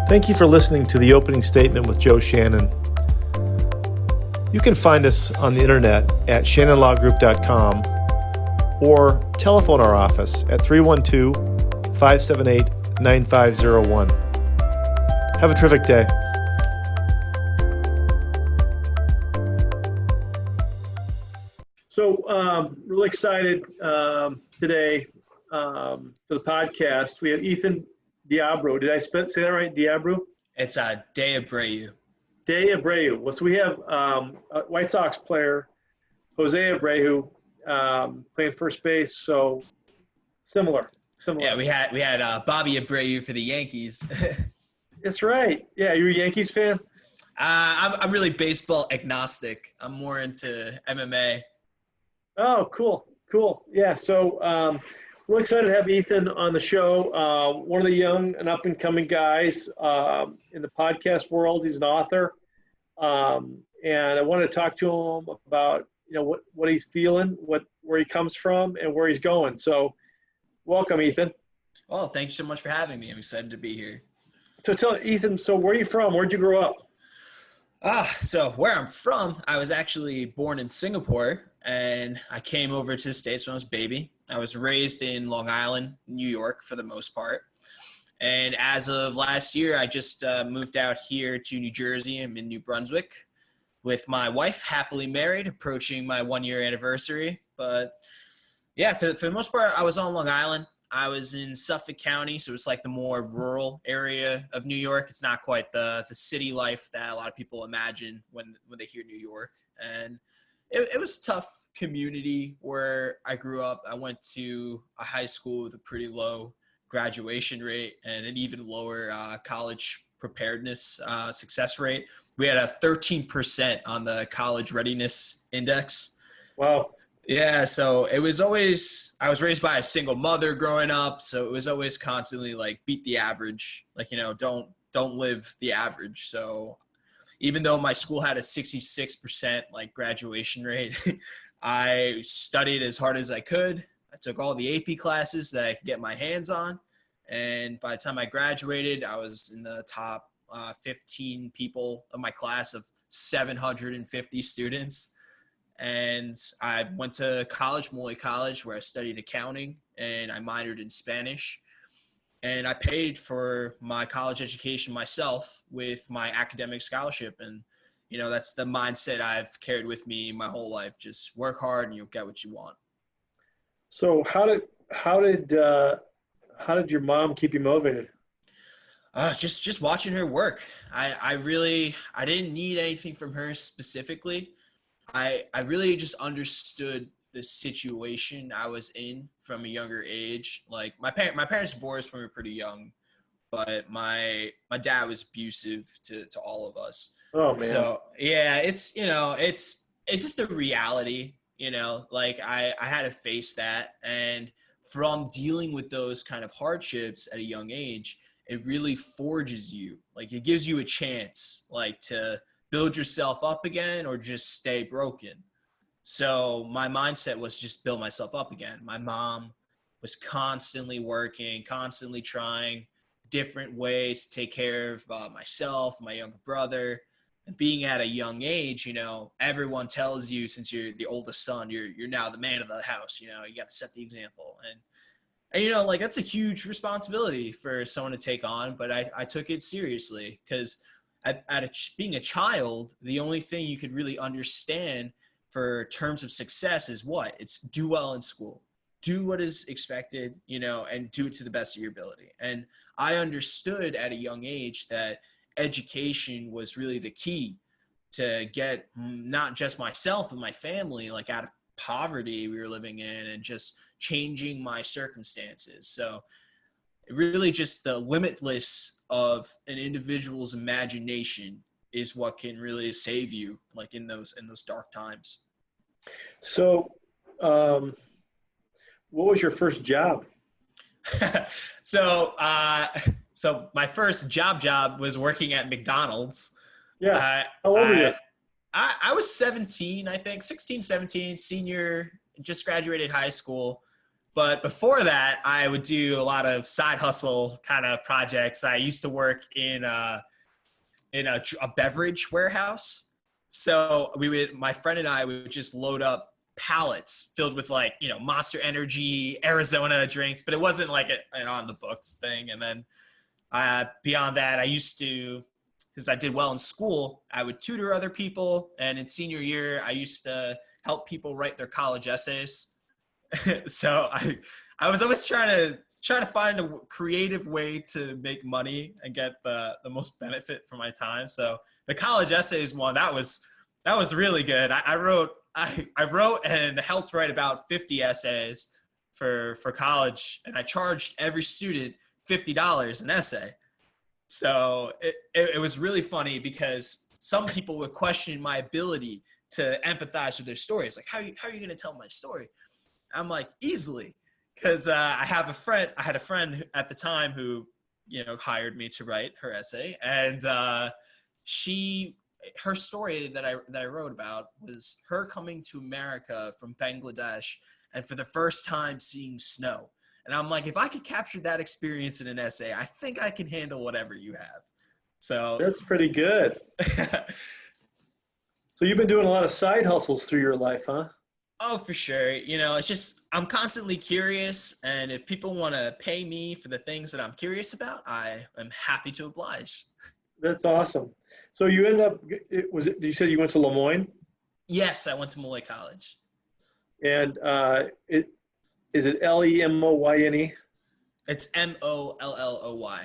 Thank you for listening to the opening statement with Joe Shannon. You can find us on the internet at shannonlawgroup.com or telephone our office at 312-578-9501. Have a terrific day. So, really excited today for the podcast. We have Ethan DeAbreu. Did I say that right? DeAbreu? It's DeAbreu. DeAbreu. Well, so we have a White Sox player, Jose Abreu, playing first base. So similar. Yeah, we had Bobby Abreu for the Yankees. That's right. Yeah, you're a Yankees fan? I'm really baseball agnostic. I'm more into MMA. Oh, cool. Yeah. So we're excited to have Ethan on the show. One of the young and up and coming guys in the podcast world. He's an author, and I wanted to talk to him about what he's feeling, where he comes from, and where he's going. So, welcome, Ethan. Well, thank you so much for having me. I'm excited to be here. So, tell Ethan. So, where are you from? Where'd you grow up? So where I'm from, I was actually born in Singapore, and I came over to the States when I was a baby. I was raised in Long Island, New York, for the most part. And as of last year, I just moved out here to New Jersey. I'm in New Brunswick with my wife, happily married, approaching my 1-year anniversary. But yeah, for the most part, I was on Long Island. I was in Suffolk County, so it's like the more rural area of New York. It's not quite the city life that a lot of people imagine when they hear New York. And it was a tough community where I grew up. I went to a high school with a pretty low graduation rate and an even lower college preparedness success rate. We had a 13% on the college readiness index. Wow. Yeah, so it was always – I was raised by a single mother growing up, so it was always constantly like beat the average, like, don't live the average. So even though my school had a 66% like graduation rate, I studied as hard as I could. I took all the AP classes that I could get my hands on, and by the time I graduated, I was in the top 15 people of my class of 750 students. And I went to college, Moly College, where I studied accounting, and I minored in Spanish. And I paid for my college education myself with my academic scholarship. And, that's the mindset I've carried with me my whole life. Just work hard and you'll get what you want. So how did your mom keep you motivated? Just watching her work. I didn't need anything from her specifically. I really just understood the situation I was in from a younger age. Like my parents divorced when we were pretty young, but my dad was abusive to all of us. Oh man. So yeah, it's just a reality, like I had to face that. And from dealing with those kind of hardships at a young age, it really forges you. Like it gives you a chance, like to build yourself up again or just stay broken. So my mindset was just build myself up again. My mom was constantly working, constantly trying different ways to take care of myself, my younger brother. And being at a young age, everyone tells you, since you're the oldest son, you're now the man of the house. You got to set the example. And like that's a huge responsibility for someone to take on. But I took it seriously because being a child, the only thing you could really understand for terms of success is what? It's do well in school, do what is expected, and do it to the best of your ability. And I understood at a young age that education was really the key to get not just myself and my family, like out of poverty we were living in and just changing my circumstances. So really just the limitless of an individual's imagination is what can really save you, like in those dark times. So, what was your first job? So my first job was working at McDonald's. Yeah. How old were you? I was 17, I think, 16, 17, senior, just graduated high school. But before that, I would do a lot of side hustle kind of projects. I used to work in a beverage warehouse. So my friend and I would just load up pallets filled with like, Monster Energy, Arizona drinks, but it wasn't like an on the books thing. And then beyond that, I used to, because I did well in school, I would tutor other people. And in senior year, I used to help people write their college essays. So I was always trying to find a creative way to make money and get the most benefit for my time. So the college essays one, that was really good. I wrote and helped write about 50 essays for college, and I charged every student $50 an essay. So it was really funny because some people were questioning my ability to empathize with their stories. Like, how are you going to tell my story? I'm like, easily, because I had a friend at the time who, hired me to write her essay, and her story that I wrote about was her coming to America from Bangladesh and for the first time seeing snow. And I'm like, if I could capture that experience in an essay, I think I can handle whatever you have. So That's pretty good. So you've been doing a lot of side hustles through your life, huh? Oh, for sure. It's just, I'm constantly curious. And if people want to pay me for the things that I'm curious about, I am happy to oblige. That's awesome. So you end up, you said you went to Lemoyne? Yes, I went to Molloy College. And is it Lemoyne? It's Molloy.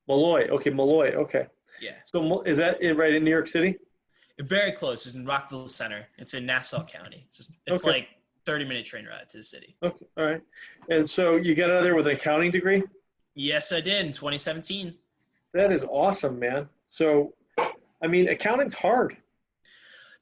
Malloy. Okay, Malloy. Okay. Yeah. So is that right in New York City? Very close. It's in Rockville Center. It's in Nassau County. It's okay. like 30-minute train ride to the city. Okay. All right. And so you got out of there with an accounting degree? Yes, I did in 2017. That is awesome, man. So, I mean, accounting's hard.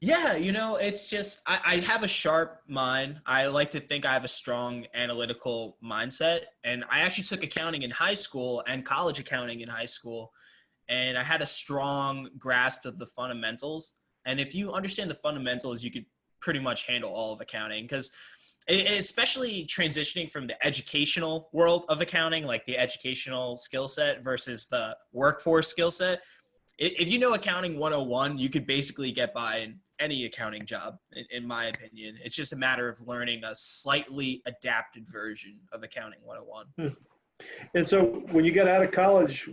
Yeah, it's just, I have a sharp mind. I like to think I have a strong analytical mindset. And I actually took accounting in high school and college accounting in high school. And I had a strong grasp of the fundamentals. And if you understand the fundamentals, you could pretty much handle all of accounting, because especially transitioning from the educational world of accounting, like the educational skill set versus the workforce skill set. If you know accounting 101, you could basically get by in any accounting job, in my opinion. It's just a matter of learning a slightly adapted version of accounting 101. And so when you got out of college,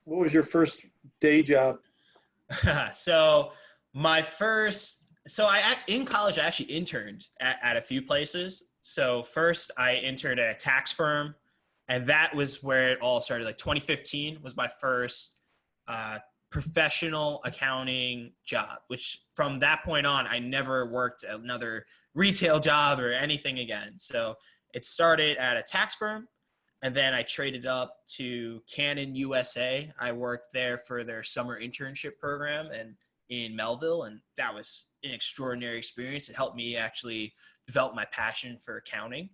what was your first day job? In college, I actually interned at a few places. So first I interned at a tax firm, and that was where it all started. Like 2015 was my first professional accounting job, which from that point on, I never worked another retail job or anything again. So it started at a tax firm, and then I traded up to Canon USA. I worked there for their summer internship program and in Melville, and that was an extraordinary experience. It helped me actually develop my passion for accounting.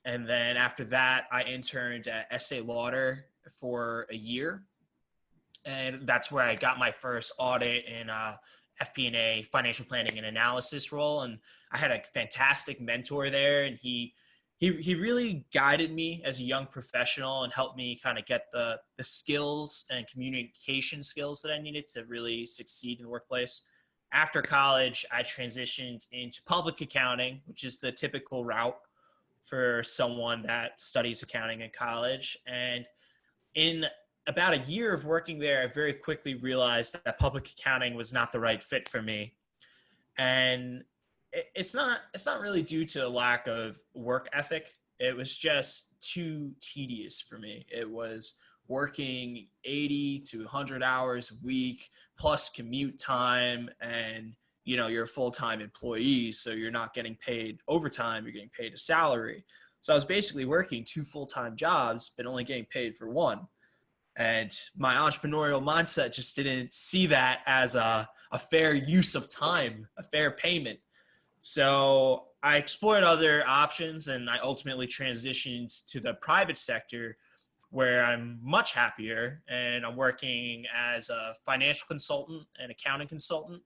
And then after that, I interned at Estee Lauder for a year. And that's where I got my first audit in FP&A, financial planning and analysis role. And I had a fantastic mentor there, and he really guided me as a young professional and helped me kind of get the skills and communication skills that I needed to really succeed in the workplace. After college, I transitioned into public accounting, which is the typical route for someone that studies accounting in college. And in about a year of working there, I very quickly realized that public accounting was not the right fit for me. And it's not really due to a lack of work ethic. It was just too tedious for me. It was working 80 to 100 hours a week plus commute time, and you're a full-time employee, so you're not getting paid overtime, you're getting paid a salary. So I was basically working 2 full-time jobs but only getting paid for one. And my entrepreneurial mindset just didn't see that as a fair use of time, a fair payment. So I explored other options, and I ultimately transitioned to the private sector, where I'm much happier, and I'm working as a financial consultant and accounting consultant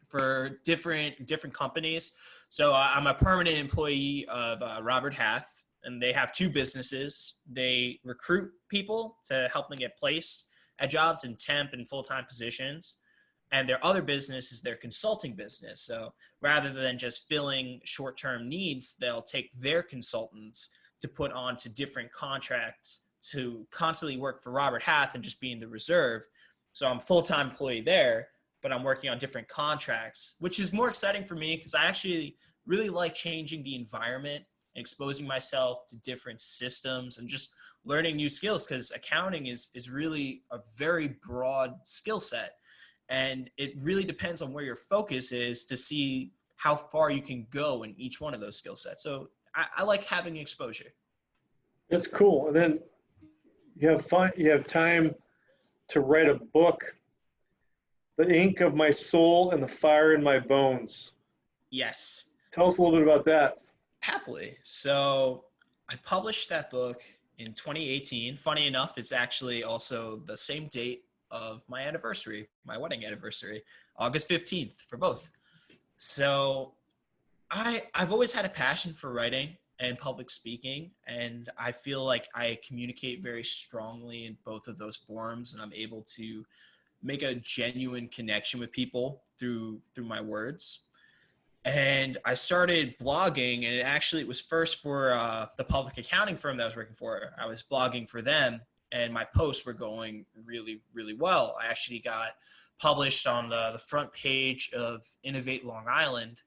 for different companies. So I'm a permanent employee of Robert Half, and they have two businesses. They recruit people to help them get placed at jobs in temp and full-time positions. And their other business is their consulting business. So rather than just filling short-term needs, they'll take their consultants to put onto different contracts to constantly work for Robert Half and just be in the reserve. So I'm a full-time employee there, but I'm working on different contracts, which is more exciting for me because I actually really like changing the environment and exposing myself to different systems and just learning new skills, because accounting is really a very broad skill set. And it really depends on where your focus is to see how far you can go in each one of those skill sets. So I like having exposure. That's cool. And then you have fun. You have time to write a book, The Ink of My Soul and the Fire in My Bones. Yes. Tell us a little bit about that. Happily. So I published that book in 2018. Funny enough, it's actually also the same date of my anniversary, my wedding anniversary, August 15th for both. So I've always had a passion for writing and public speaking, and I feel like I communicate very strongly in both of those forums, and I'm able to make a genuine connection with people through my words. And I started blogging, and it was first for the public accounting firm that I was working for. I was blogging for them, and my posts were going really, really well. I actually got published on the front page of Innovate Long Island.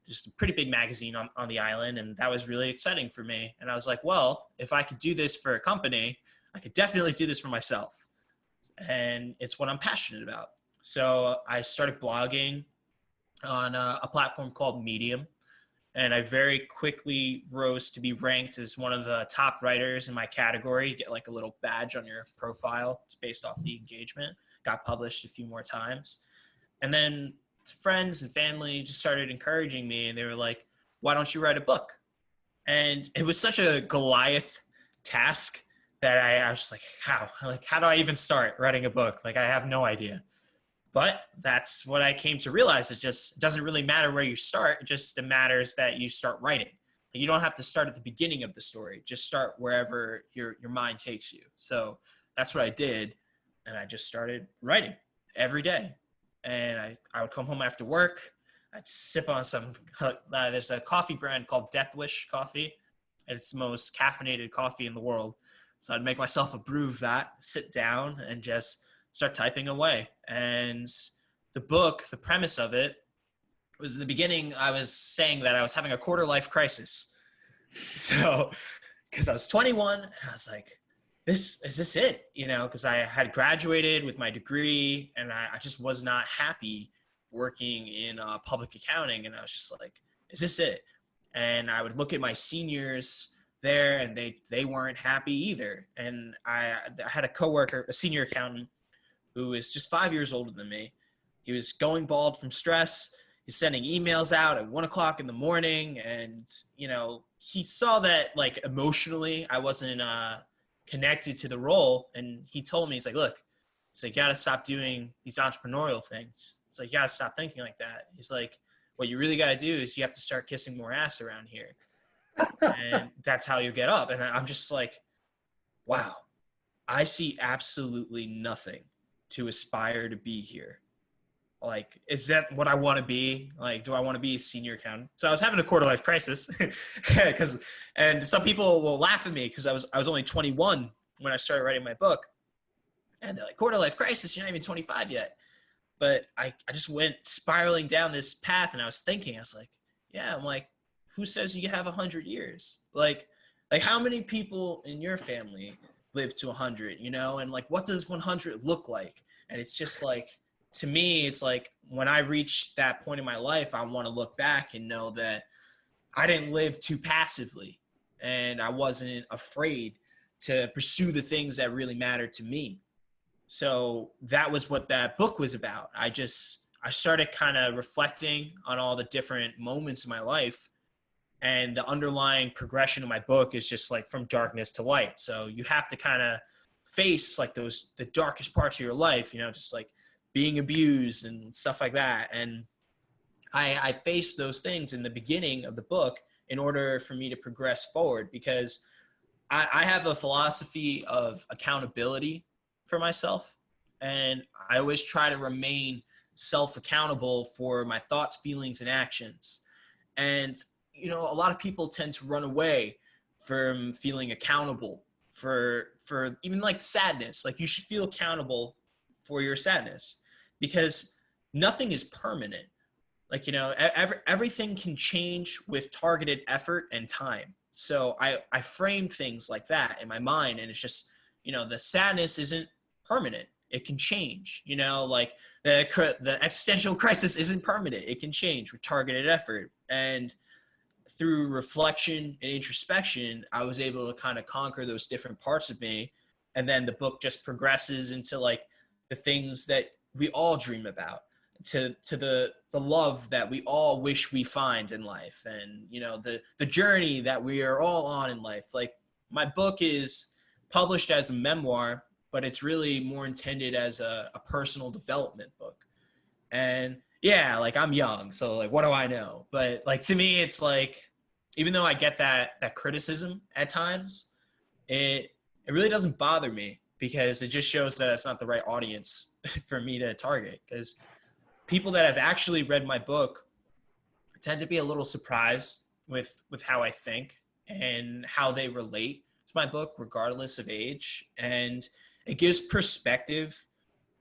Just a pretty big magazine on the island, and that was really exciting for me. And I was like, well, if I could do this for a company, I could definitely do this for myself. And it's what I'm passionate about. So I started blogging on a platform called Medium. And I very quickly rose to be ranked as one of the top writers in my category. You get like a little badge on your profile. It's based off the engagement. Got published a few more times. And then friends and family just started encouraging me, and they were like, why don't you write a book? And it was such a Goliath task that I was like, how do I even start writing a book? Like, I have no idea. But that's what I came to realize. It just doesn't really matter where you start. It just matters that you start writing. You don't have to start at the beginning of the story. Just start wherever your mind takes you. So that's what I did. And I just started writing every day. And I would come home after work. I'd sip on there's a coffee brand called Death Wish coffee. And it's the most caffeinated coffee in the world. So I'd make myself a brew of that, sit down, and just start typing away. And the book, the premise of it, was in the beginning, I was saying that I was having a quarter life crisis. So, because I was 21, and I was like, is this it? Because I had graduated with my degree, and I just was not happy working in public accounting. And I was just like, is this it? And I would look at my seniors there, and they weren't happy either. And I had a coworker, a senior accountant, who is just 5 years older than me. He was going bald from stress. He's sending emails out at 1 o'clock in the morning. And, he saw that, like, emotionally, I wasn't connected to the role. And he told me, he's like, look, you got to stop doing these entrepreneurial things. It's like, you got to stop thinking like that. He's like, what you really got to do is you have to start kissing more ass around here. And that's how you get up. And I'm just like, wow, I see absolutely nothing to aspire to be here. Like, is that what I want to be? Like, do I want to be a senior accountant? So I was having a quarter life crisis and some people will laugh at me because I was only 21 when I started writing my book. And they're like, quarter life crisis, you're not even 25 yet. But I just went spiraling down this path, and I was like, yeah, I'm like, who says you have 100 years? Like how many people in your family live to 100, and like, what does 100 look like? And it's just like, to me, it's like, when I reach that point in my life, I want to look back and know that I didn't live too passively, and I wasn't afraid to pursue the things that really mattered to me. So that was what that book was about. I started kind of reflecting on all the different moments in my life, and the underlying progression of my book is just like from darkness to light. So you have to kind of face like the darkest parts of your life, just like being abused and stuff like that. And I faced those things in the beginning of the book in order for me to progress forward, because I have a philosophy of accountability for myself. And I always try to remain self-accountable for my thoughts, feelings, and actions. And, a lot of people tend to run away from feeling accountable for even like sadness. Like, you should feel accountable for your sadness, because nothing is permanent. Like, everything can change with targeted effort and time. So I framed things like that in my mind, and it's just, the sadness isn't permanent. It can change, like the existential crisis isn't permanent. It can change with targeted effort. And through reflection and introspection, I was able to kind of conquer those different parts of me. And then the book just progresses into like the things that we all dream about, to the love that we all wish we find in life, and the journey that we are all on in life. Like, my book is published as a memoir, but it's really more intended as a personal development book. And yeah, like, I'm young, so like, what do I know? But like, to me, it's like, even though I get that criticism at times, it really doesn't bother me, because it just shows that it's not the right audience for me to target. Because people that have actually read my book tend to be a little surprised with how I think and how they relate to my book, regardless of age. And it gives perspective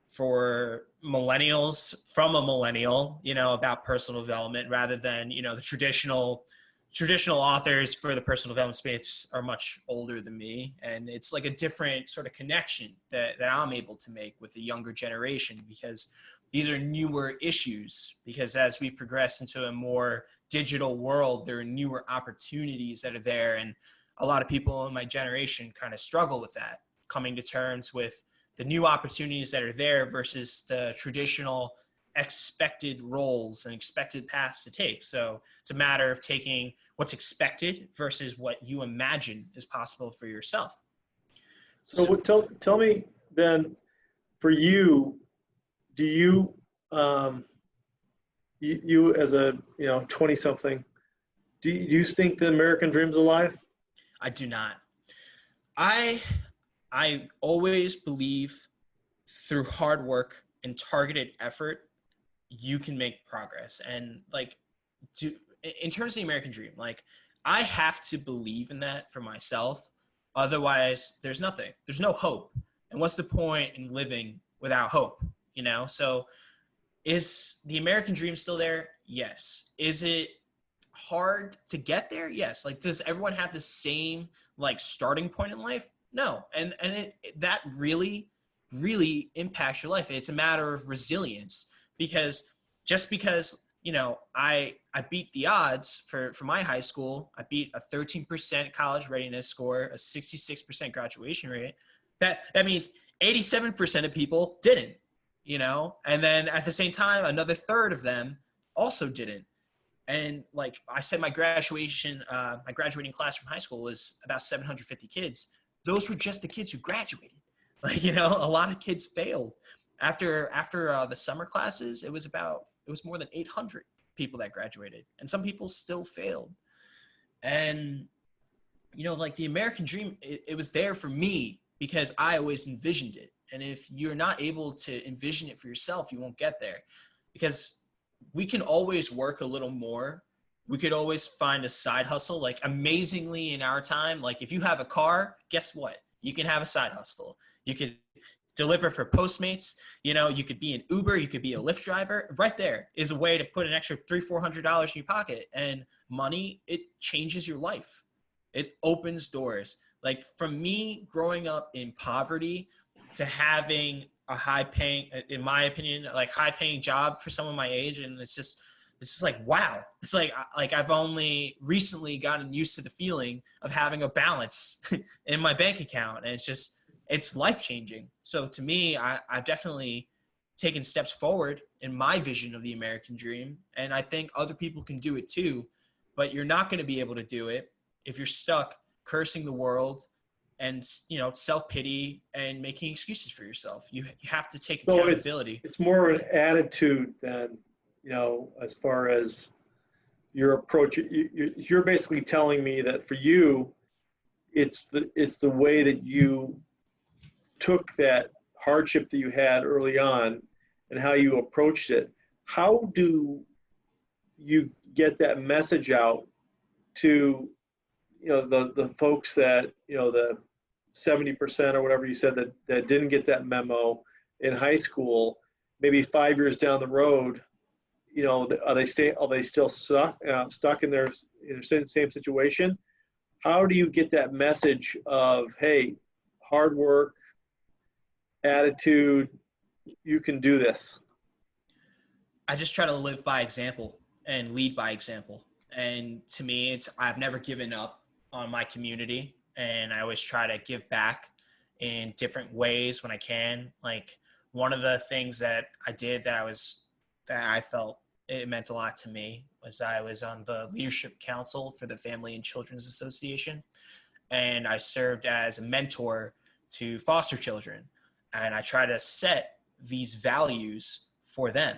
for millennials from a millennial, about personal development, rather than, the traditional authors for the personal development space are much older than me. And it's like a different sort of connection that I'm able to make with the younger generation, because these are newer issues. Because as we progress into a more digital world, there are newer opportunities that are there. And a lot of people in my generation kind of struggle with that, coming to terms with the new opportunities that are there versus the traditional expected roles and expected paths to take. So it's a matter of taking what's expected versus what you imagine is possible for yourself. So tell me then, for you, do you, you as a 20 something, do you think the American dream's alive? I do not. I always believe through hard work and targeted effort, you can make progress. And like, in terms of the American dream, like, I have to believe in that for myself. Otherwise, there's nothing. There's no hope. And what's the point in living without hope? So is the American dream still there? Yes. Is it hard to get there? Yes. Like, does everyone have the same like starting point in life? No. And that really, really impacts your life. It's a matter of resilience, because just because, I beat the odds for my high school, I beat a 13% college readiness score, a 66% graduation rate. That means 87% of people didn't, and then at the same time, another third of them also didn't. And like I said, my graduating class from high school was about 750 kids. Those were just the kids who graduated. Like, a lot of kids failed. After the summer classes, it was more than 800 people that graduated, and some people still failed. And, like, the American dream, it was there for me because I always envisioned it. And if you're not able to envision it for yourself, you won't get there, because we can always work a little more. We could always find a side hustle. Like, amazingly in our time, like, if you have a car, guess what? You can have a side hustle. You could deliver for Postmates. You could be an Uber. You could be a Lyft driver. Right there is a way to put an extra $300-400 in your pocket. And money, it changes your life. It opens doors. Like, from me growing up in poverty to having a high-paying, in my opinion, like high-paying job for someone my age, and it's just like, wow. It's like I've only recently gotten used to the feeling of having a balance in my bank account, and it's life-changing. So to me, I've definitely taken steps forward in my vision of the American dream, and I think other people can do it too, but you're not going to be able to do it if you're stuck cursing the world, and self-pity and making excuses for yourself. You have to take So accountability. it's more an attitude than, as far as your approach. You're basically telling me that for you, it's the way that you took that hardship that you had early on and how you approached it. How do you get that message out to the folks that the 70% or whatever you said that didn't get that memo in high school, maybe 5 years down the road, are they still stuck in their same situation? How do you get that message of, hey, hard work, attitude, you can do this? I just try to live by example and lead by example. And to me, I've never given up on my community, and I always try to give back in different ways when I can. Like, one of the things that I did that I felt it meant a lot to me was I was on the leadership council for the Family and Children's Association, and I served as a mentor to foster children, and I try to set these values for them.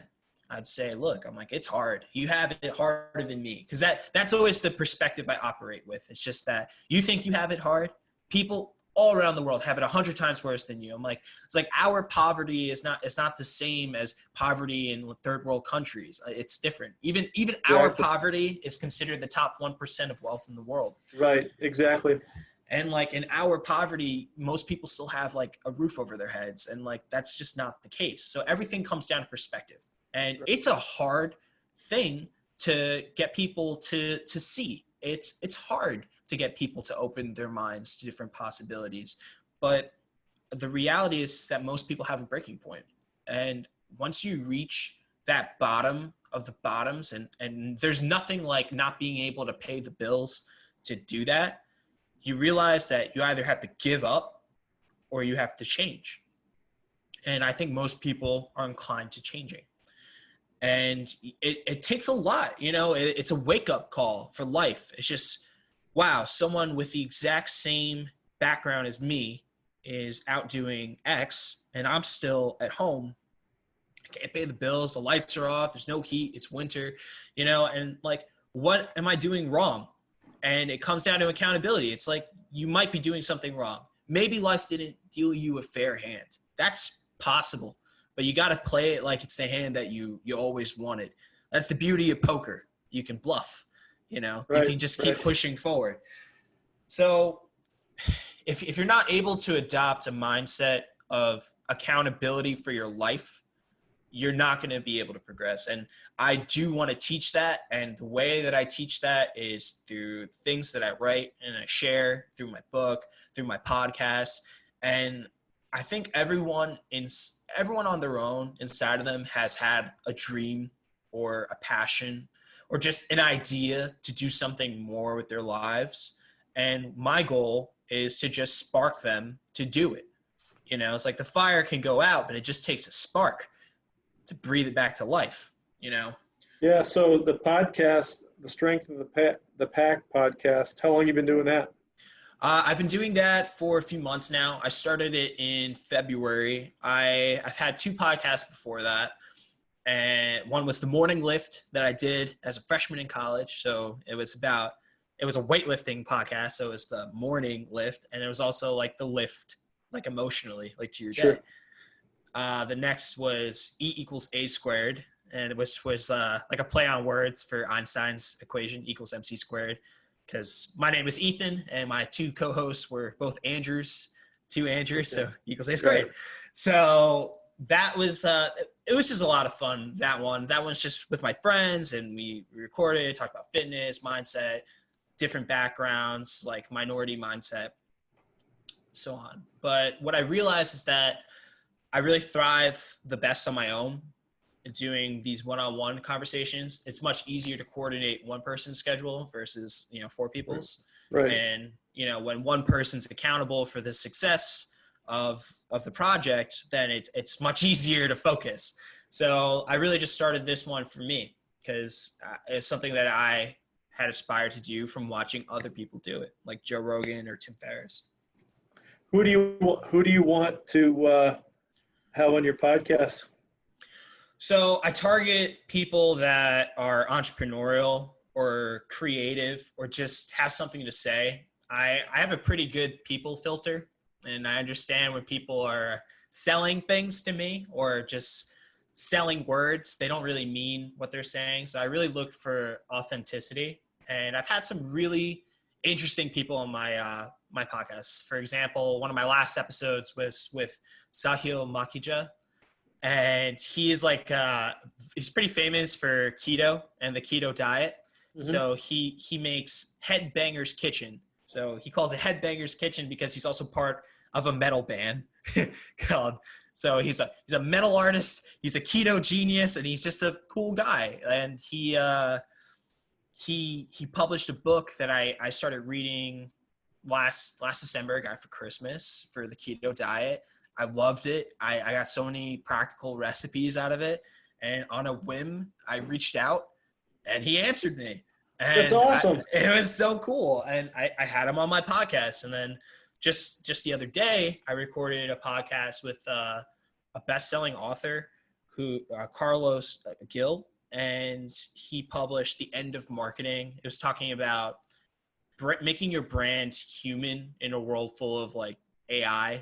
I'd say, look, I'm like, it's hard. You have it harder than me. Because that's always the perspective I operate with. It's just that you think you have it hard. People all around the world have it 100 times worse than you. I'm like, it's like our poverty is not the same as poverty in third world countries. It's different. Even our poverty is considered the top 1% of wealth in the world. Right, exactly. And like, in our poverty, most people still have like a roof over their heads. And like, that's just not the case. So everything comes down to perspective. And it's a hard thing to get people to see. It's hard to get people to open their minds to different possibilities. But the reality is that most people have a breaking point. And once you reach that bottom of the bottoms, and there's nothing like not being able to pay the bills to do that, you realize that you either have to give up or you have to change. And I think most people are inclined to changing. And it takes a lot, it's a wake-up call for life. It's just, wow, someone with the exact same background as me is out doing X, and I'm still at home. I can't pay the bills, the lights are off, there's no heat, it's winter, and like, what am I doing wrong? And it comes down to accountability. It's like, you might be doing something wrong. Maybe life didn't deal you a fair hand. That's possible. But you got to play it like it's the hand that you always wanted. That's the beauty of poker. You can bluff, Right, you can just keep pushing forward. So if you're not able to adopt a mindset of accountability for your life, you're not going to be able to progress. And I do want to teach that. And the way that I teach that is through things that I write and I share, through my book, through my podcast. And I think everyone on their own inside of them has had a dream or a passion or just an idea to do something more with their lives. And my goal is to just spark them to do it. It's like the fire can go out, but it just takes a spark to breathe it back to life, Yeah. So the podcast, the Strength of the Pack podcast, how long have you been doing that? I've been doing that for a few months now. I started it in February. I've had 2 podcasts before that. And one was the morning lift that I did as a freshman in college. So it was a weightlifting podcast. So it was the morning lift. And it was also like the lift, like emotionally, like to your day. The next was E = A squared, and which was like a play on words for Einstein's equation, E=mc². Because my name is Ethan, and my 2 co-hosts were both Andrews, 2 Andrews, so =A². Right. So that was, it was just a lot of fun, that one. That one's just with my friends, and we recorded, talked about fitness, mindset, different backgrounds, like minority mindset, so on. But what I realized is that I really thrive the best on my own. Doing these one-on-one conversations, it's much easier to coordinate one person's schedule versus 4 people's. Right. And when one person's accountable for the success of the project, then it's much easier to focus. So I really just started this one for me because it's something that I had aspired to do from watching other people do it, like Joe Rogan or Tim Ferriss. Who do you want to have on your podcast? So I target people that are entrepreneurial or creative or just have something to say. I have a pretty good people filter, and I understand when people are selling things to me or just selling words, they don't really mean what they're saying. So I really look for authenticity. And I've had some really interesting people on my podcasts. For example, one of my last episodes was with Sahil Makija, and he is like he's pretty famous for keto and the keto diet. Mm-hmm. So he makes Headbangers Kitchen. So he calls it Headbangers Kitchen because he's also part of a metal band called. So he's a metal artist. He's a keto genius, and he's just a cool guy. And he published a book that I started reading last December. I got for Christmas for the keto diet. I loved it. I got so many practical recipes out of it. And on a whim, I reached out and he answered me. And That's awesome. it was so cool. And I had him on my podcast. And then just the other day, I recorded a podcast with a best-selling author who Carlos Gil, and he published The End of Marketing. It was talking about making your brand human in a world full of like AI,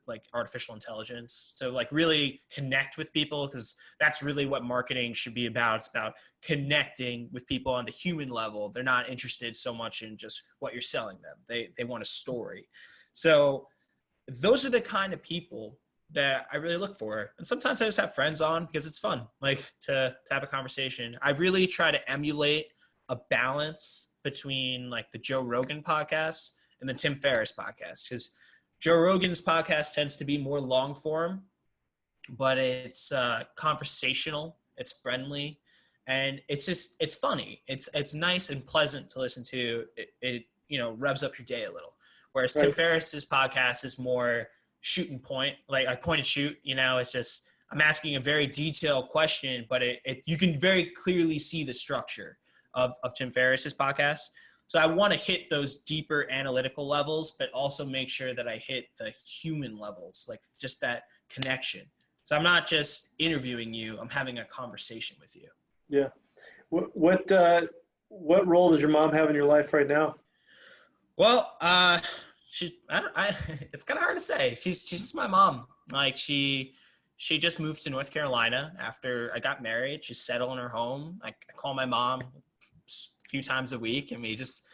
like artificial intelligence. So like really connect with people, because that's really what marketing should be about. It's about connecting with people on the human level. They're not interested so much in just what you're selling them. They want a story. So those are the kind of people that I really look for. And sometimes I just have friends on because it's fun, like to have a conversation. I really try to emulate a balance between like the Joe Rogan podcast and the Tim Ferriss podcast, because Joe Rogan's podcast tends to be more long form, but it's conversational, it's friendly, and it's funny. It's nice and pleasant to listen to. It revs up your day a little. Whereas Right. Tim Ferriss's podcast is more shoot and point, like point and shoot. It's just I'm asking a very detailed question, but you can very clearly see the structure of Tim Ferriss's podcast. So I want to hit those deeper analytical levels, but also make sure that I hit the human levels, like just that connection. So I'm not just interviewing you; I'm having a conversation with you. Yeah. What role does your mom have in your life right now? Well, it's kind of hard to say. She's just my mom. Like she just moved to North Carolina after I got married. She's settled in her home. I call my mom a few times a week, and we just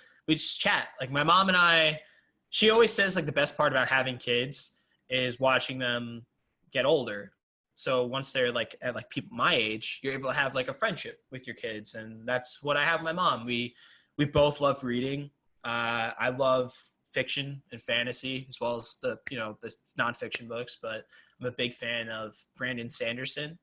chat. Like my mom and I, she always says like the best part about having kids is watching them get older. So once they're like at like people my age, you're able to have like a friendship with your kids, and that's what I have with my mom. We both love reading. I love fiction and fantasy as well as the nonfiction books, but I'm a big fan of Brandon Sanderson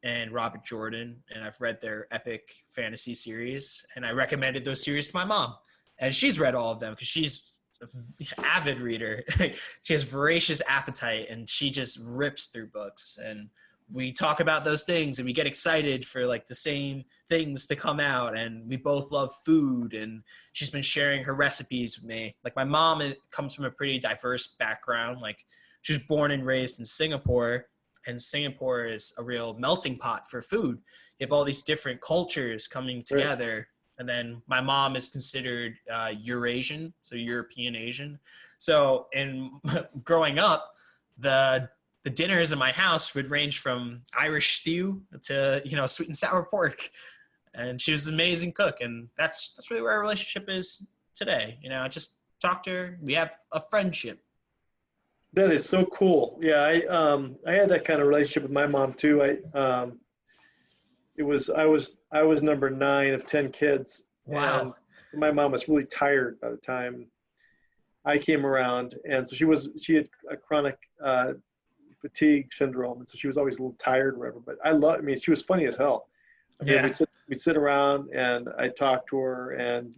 and Robert Jordan, and I've read their epic fantasy series, and I recommended those series to my mom, and she's read all of them because she's an avid reader. She has voracious appetite, and she just rips through books, and we talk about those things and we get excited for like the same things to come out, and we both love food, and she's been sharing her recipes with me. Like my mom comes from a pretty diverse background. Like she was born and raised in Singapore, and Singapore is a real melting pot for food. You have all these different cultures coming together. Right. And then my mom is considered Eurasian, so European Asian. So in growing up, the dinners in my house would range from Irish stew to sweet and sour pork, and she was an amazing cook, and that's really where our relationship is today. I just talk to her. We have a friendship. That is so cool. Yeah, I had that kind of relationship with my mom too. I was number 9 of 10 kids. Wow. And my mom was really tired by the time I came around, and so she had a chronic fatigue syndrome, and so she was always a little tired or whatever. But she was funny as hell. Yeah. We'd sit around and I'd talk to her, and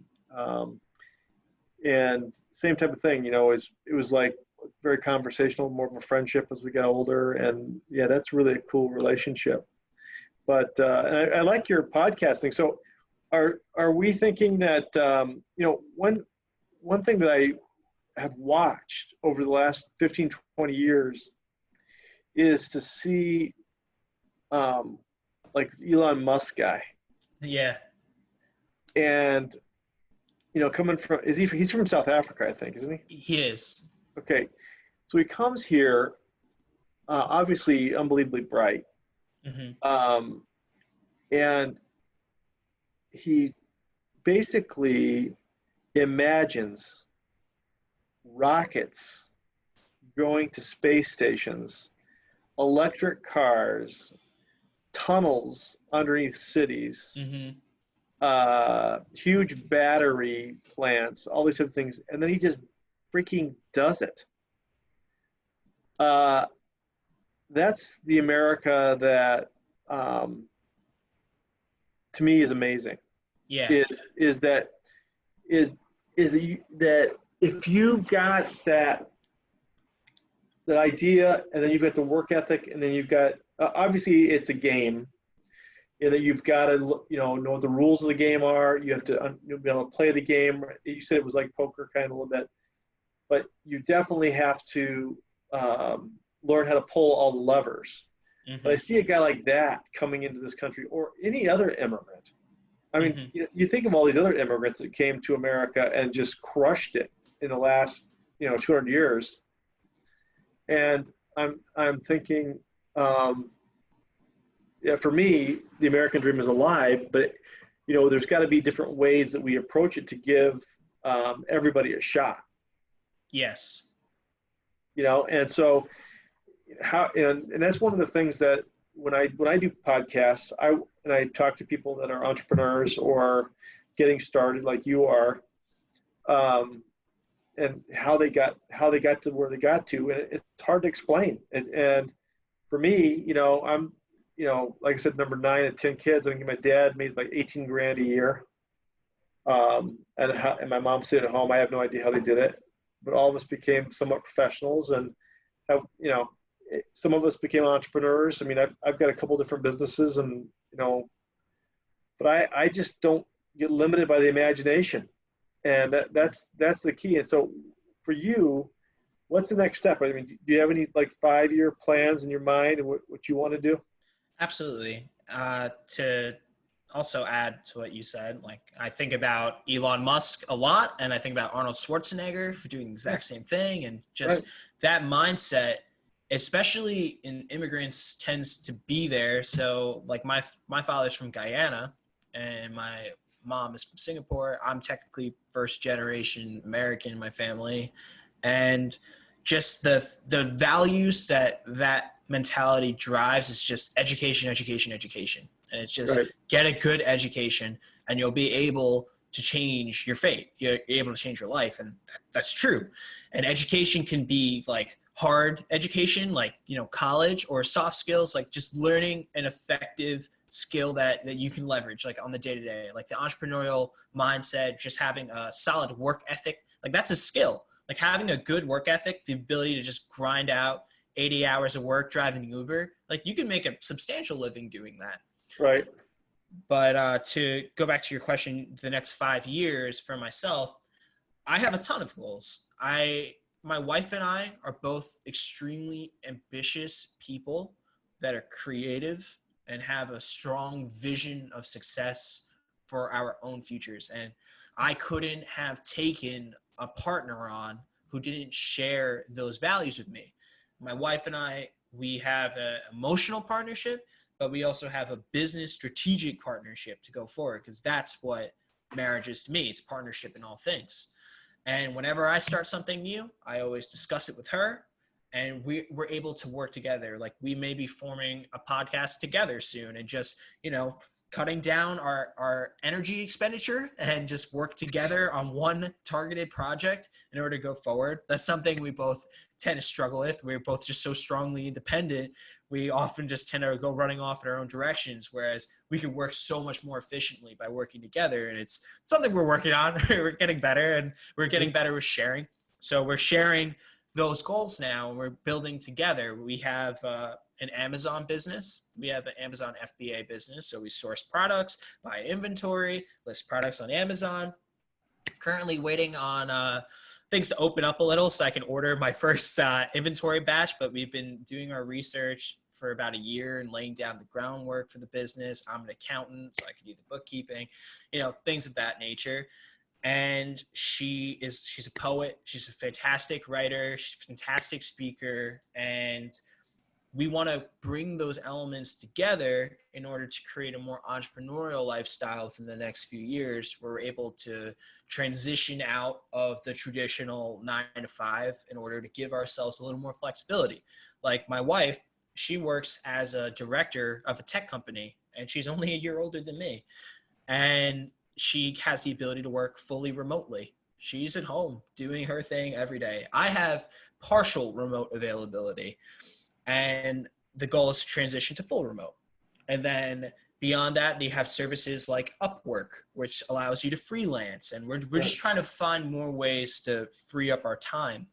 same type of thing. It was like very conversational, more of a friendship as we got older, and yeah, that's really a cool relationship. But and I like your podcasting. So are we thinking that one thing that I have watched over the last 15, 20 years is to see like Elon Musk guy. Yeah. And, coming from, he's from South Africa, I think, isn't he? He is. Okay. So he comes here, obviously unbelievably bright. Mm-hmm. And he basically imagines rockets going to space stations, electric cars, tunnels underneath cities, Mm-hmm. huge battery plants, all these types of things, and then he just freaking does it. That's the America that, to me, is amazing. Yeah. Is that that if you've got that idea, and then you've got the work ethic, and then you've got obviously it's a game, and that you've got to know what the rules of the game are. You have to be able to play the game. You said it was like poker kind of a little bit, but you definitely have to learn how to pull all the levers. Mm-hmm. But I see a guy like that coming into this country, or any other immigrant. I mean, Mm-hmm. you think of all these other immigrants that came to America and just crushed it in the last 200 years, and I'm thinking, yeah, for me, the American dream is alive, but there's got to be different ways that we approach it to give everybody a shot. Yes. And so and that's one of the things that when I do podcasts, I talk to people that are entrepreneurs or getting started like you are, and how they got to where they got to, and it's hard to explain. And for me, I'm like I said, number 9 of 10 kids. I think my dad made like 18 grand a year, and my mom stayed at home. I have no idea how they did it, but all of us became somewhat professionals, and have some of us became entrepreneurs. I mean, I've got a couple different businesses, and but I just don't get limited by the imagination, and that's the key. And so for you, what's the next step? I mean, do you have any like 5-year plans in your mind and what you want to do? Absolutely. To also add to what you said, like I think about Elon Musk a lot, and I think about Arnold Schwarzenegger for doing the exact same thing, and just that mindset, especially in immigrants, tends to be there. So like my father's from Guyana, and my mom is from Singapore. I'm technically first generation American in my family, and just the values that mentality drives is just education, education, education. And it's just get a good education, and you'll be able to change your fate. You're able to change your life. And that's true. And education can be like hard education, like, college, or soft skills, like just learning an effective skill that you can leverage like on the day-to-day, like the entrepreneurial mindset, just having a solid work ethic. Like that's a skill. Like having a good work ethic, the ability to just grind out 80 hours of work driving Uber, like you can make a substantial living doing that. Right. But to go back to your question, the next 5 years for myself, I have a ton of goals. My wife and I are both extremely ambitious people that are creative and have a strong vision of success for our own futures. And I couldn't have taken a partner on who didn't share those values with me. My wife and I, we have an emotional partnership, but we also have a business strategic partnership to go forward, because that's what marriage is to me. It's partnership in all things. And whenever I start something new, I always discuss it with her, and we're able to work together. Like we may be forming a podcast together soon, and just, cutting down our energy expenditure and just work together on one targeted project in order to go forward. That's something we both tend to struggle with. We're both just so strongly independent. We often just tend to go running off in our own directions, whereas we can work so much more efficiently by working together. And it's something we're working on. We're getting better, and we're getting better with sharing. So we're sharing those goals now, and we're building together. We have an Amazon business. We have an Amazon FBA business. So we source products, buy inventory, list products on Amazon. Currently waiting on things to open up a little so I can order my first inventory batch, but we've been doing our research for about a year and laying down the groundwork for the business. I'm an accountant, so I can do the bookkeeping, things of that nature. And she's a poet. She's a fantastic writer. She's a fantastic speaker. And we want to bring those elements together in order to create a more entrepreneurial lifestyle within the next few years, where we're able to transition out of the traditional 9 to 5 in order to give ourselves a little more flexibility. Like my wife, she works as a director of a tech company, and she's only a year older than me. And she has the ability to work fully remotely. She's at home doing her thing every day. I have partial remote availability, and the goal is to transition to full remote. And then beyond that, they have services like Upwork, which allows you to freelance. And we're just trying to find more ways to free up our time.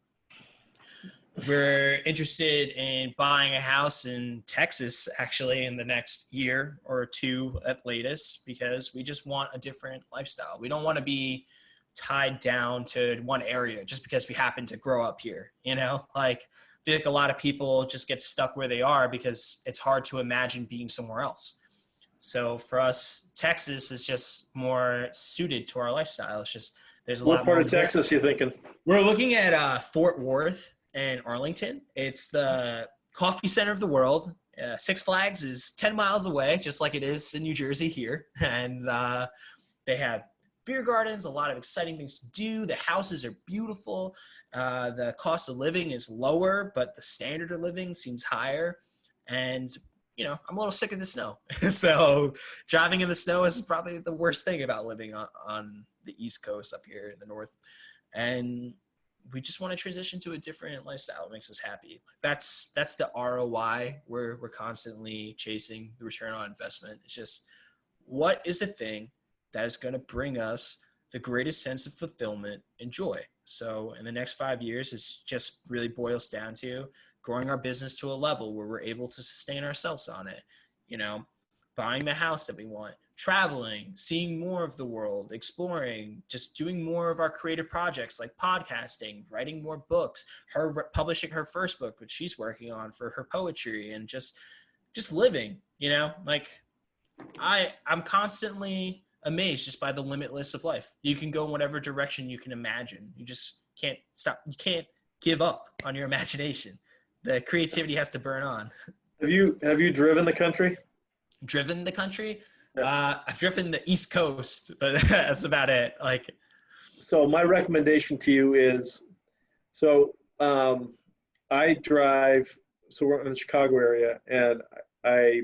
We're interested in buying a house in Texas, actually, in the next year or two at latest, because we just want a different lifestyle. We don't want to be tied down to one area just because we happen to grow up here, Like, I feel like a lot of people just get stuck where they are because it's hard to imagine being somewhere else. So for us, Texas is just more suited to our lifestyle. It's just, there's a lot more. What part of Texas you thinking? We're looking at Fort Worth and Arlington. It's the coffee center of the world. Six Flags is 10 miles away, just like it is in New Jersey here. And they have beer gardens, a lot of exciting things to do. The houses are beautiful. The cost of living is lower, but the standard of living seems higher. And, I'm a little sick of the snow. So driving in the snow is probably the worst thing about living on the East Coast up here in the North. And we just want to transition to a different lifestyle. It makes us happy. That's the ROI we're constantly chasing, the return on investment. It's just, what is the thing that is going to bring us the greatest sense of fulfillment and joy? So in the next 5 years, it's just really boils down to growing our business to a level where we're able to sustain ourselves on it, buying the house that we want, traveling, seeing more of the world, exploring, just doing more of our creative projects like podcasting, writing more books, her publishing her first book, which she's working on for her poetry, and just living, like I'm constantly amazed just by the limitless of life. You can go in whatever direction you can imagine. You just can't stop. You can't give up on your imagination. The creativity has to burn on. Have you driven the country? Driven the country? I've driven the East Coast, but that's about it. So my recommendation to you is, I drive, so we're in the Chicago area, and I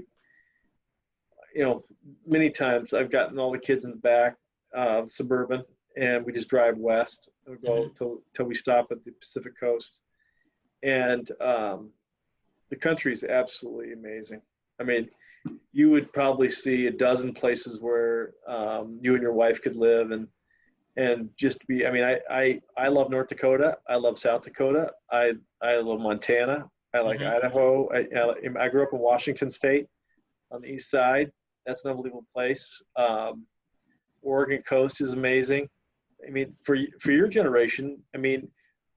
many times I've gotten all the kids in the back, suburban, and we just drive west and go till we stop at the Pacific Coast. And the country is absolutely amazing. I mean, you would probably see a dozen places where you and your wife could live and just be. I mean, I love North Dakota. I love South Dakota. I love Montana. I like Idaho. I grew up in Washington State on the east side. That's an unbelievable place. Oregon coast is amazing. I mean, for your generation, I mean,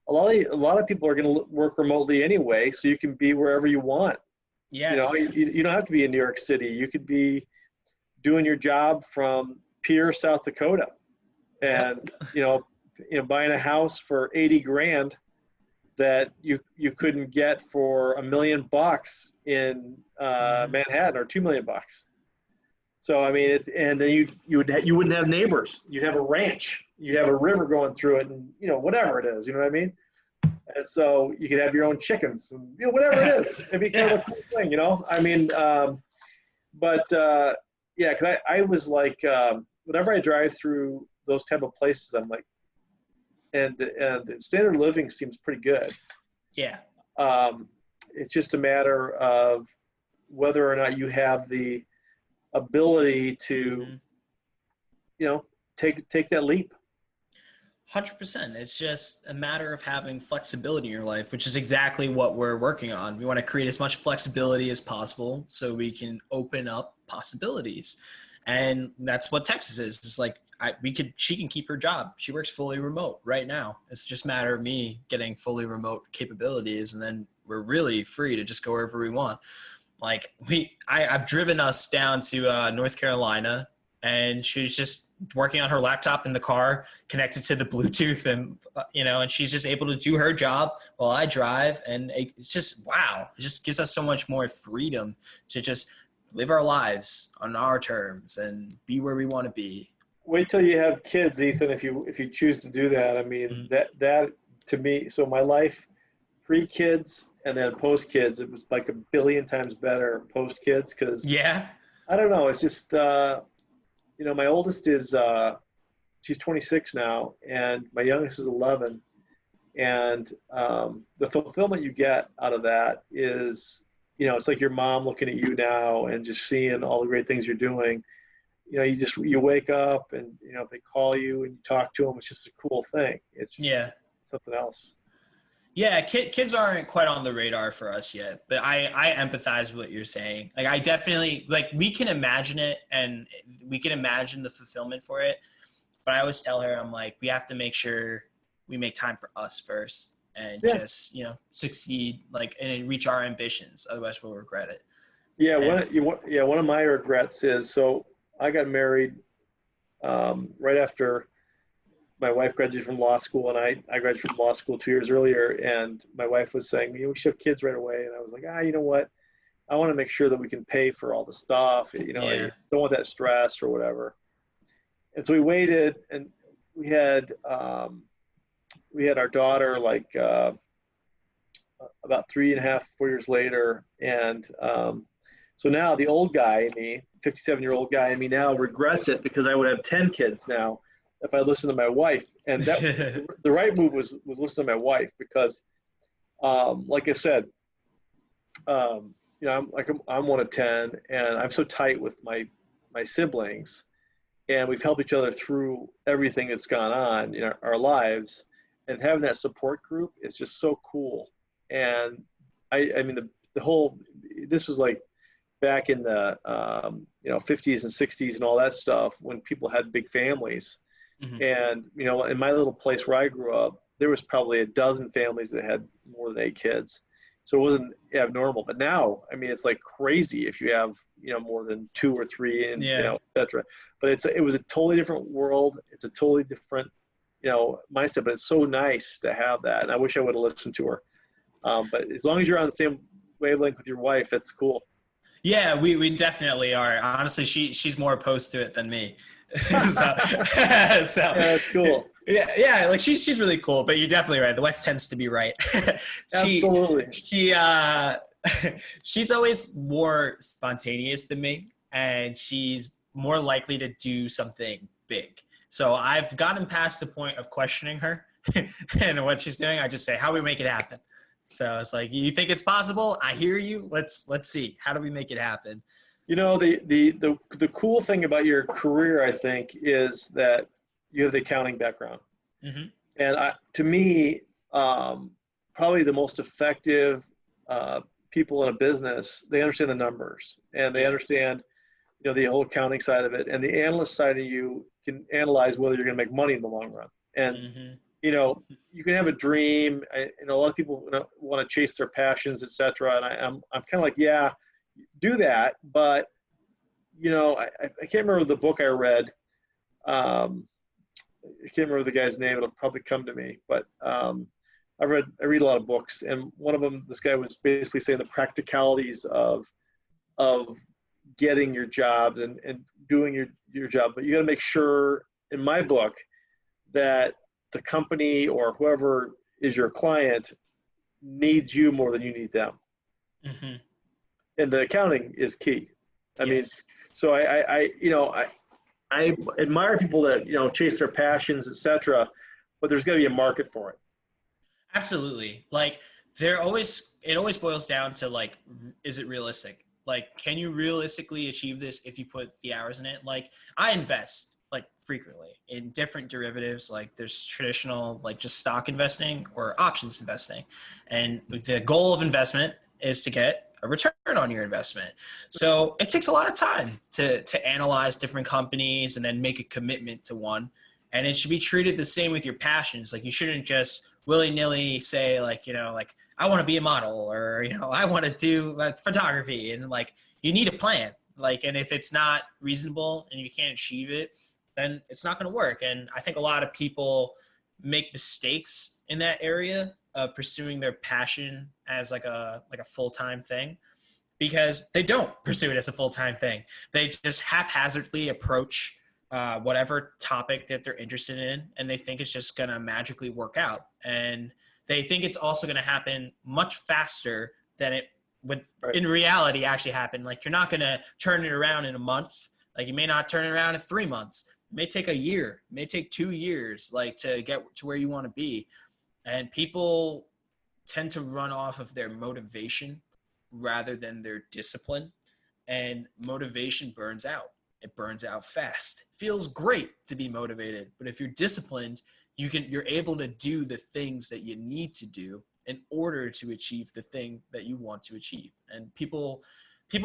a lot of people are going to work remotely anyway, so you can be wherever you want. Yes. You don't have to be in New York City. You could be doing your job from Pierre, South Dakota, and buying a house for $80,000 that you couldn't get for $1 million in Manhattan, or $2 million. So I mean, and then you wouldn't have neighbors. You'd have a ranch. You'd have a river going through it, and whatever it is. You know what I mean? And so you could have your own chickens, and whatever it is. It'd be kind of a cool thing, I mean, yeah, because I was like, whenever I drive through those type of places, I'm like, and the standard of living seems pretty good. Yeah. It's just a matter of whether or not you have the ability to, take that leap. 100%. It's just a matter of having flexibility in your life, which is exactly what we're working on. We want to create as much flexibility as possible so we can open up possibilities. And that's what Texas is. It's like, she can keep her job. She works fully remote right now. It's just a matter of me getting fully remote capabilities, and then we're really free to just go wherever we want. Like I've driven us down to North Carolina, and she's just working on her laptop in the car, connected to the Bluetooth, and and she's just able to do her job while I drive. And it's just, wow, it just gives us so much more freedom to just live our lives on our terms and be where we want to be. Wait till you have kids, Ethan, if you choose to do that. I mean, that to me, so my life pre-kids and then post-kids, it was like a billion times better post-kids, because I don't know, it's just my oldest is she's 26 now, and my youngest is 11, and the fulfillment you get out of that is, it's like your mom looking at you now and just seeing all the great things you're doing. You wake up, and if they call you and you talk to them, it's just a cool thing. It's just something else. Yeah, kids aren't quite on the radar for us yet, but I empathize with what you're saying. Like, I definitely, like, we can imagine it, and we can imagine the fulfillment for it. But I always tell her, I'm like, we have to make sure we make time for us first, and just, succeed, like, and reach our ambitions. Otherwise, we'll regret it. Yeah, one of my regrets is, so I got married right after my wife graduated from law school, and I graduated from law school 2 years earlier, and my wife was saying, we should have kids right away. And I was like, you know what? I want to make sure that we can pay for all the stuff. I don't want that stress or whatever. And so we waited, and we had our daughter like about 3.5, 4 years later. And so now the old guy in me, 57-year-old guy in me now regrets it, because I would have 10 kids now if I listened to my wife. And that the right move was listen to my wife, because like I said, I'm one of 10, and I'm so tight with my siblings, and we've helped each other through everything that's gone on in our lives, and having that support group is just so cool. And I mean, the whole, this was like back in the 50s and 60s and all that stuff, when people had big families. And in my little place where I grew up, there was probably a dozen families that had more than 8 kids, so it wasn't abnormal. But now, I mean, it's like crazy if you have more than 2 or 3, and et cetera. But it was a totally different world. It's a totally different mindset. But it's so nice to have that, and I wish I would have listened to her. But as long as you're on the same wavelength with your wife, that's cool. Yeah, we definitely are. Honestly, she's more opposed to it than me. so that's cool. Yeah, like she's really cool, but you're definitely right. The wife tends to be right. Absolutely. She's always more spontaneous than me, and she's more likely to do something big. So I've gotten past the point of questioning her and what she's doing. I just say, how do we make it happen? So it's like, you think it's possible? I hear you. Let's see. How do we make it happen? The cool thing about your career, I think, is that you have the accounting background. And to me, probably the most effective people in a business, they understand the numbers, and they understand the whole accounting side of it, and the analyst side of you can analyze whether you're going to make money in the long run. And you can have a dream. A lot of people want to chase their passions, etc. And I'm kind of like, yeah, do that. But I can't remember the book I read. I can't remember the guy's name. It'll probably come to me. But I read a lot of books, and one of them, this guy was basically saying the practicalities of getting your job and doing your job. But you got to make sure, in my book, that the company or whoever is your client needs you more than you need them. And the accounting is key. I mean, so I admire people that chase their passions, etc. But there's got to be a market for it. Absolutely. Like, it always boils down to, like, is it realistic? Like, can you realistically achieve this if you put the hours in it? Like, I invest like frequently in different derivatives. Like, there's traditional, like, just stock investing or options investing. And the goal of investment is to get a return on your investment. So it takes a lot of time to analyze different companies and then make a commitment to one. And it should be treated the same with your passions. Like you shouldn't just willy-nilly say like, like I want to be a model, or, I want to do photography, and like you need a plan. Like, and if it's not reasonable and you can't achieve it, then it's not going to work. And I think a lot of people make mistakes in that area of pursuing their passion as like a full-time thing, because they don't pursue it as a full-time thing. They just haphazardly approach whatever topic that they're interested in, and they think it's just going to magically work out. And they think it's also going to happen much faster than it would in reality actually happen. Like you're not going to turn it around in a month. Like you may not turn it around in 3 months. It may take a year, it may take 2 years, like to get to where you want to be. And people tend to run off of their motivation rather than their discipline. And motivation burns out. It burns out fast. It feels great to be motivated, but if you're disciplined, you're able to do the things that you need to do in order to achieve the thing that you want to achieve. And people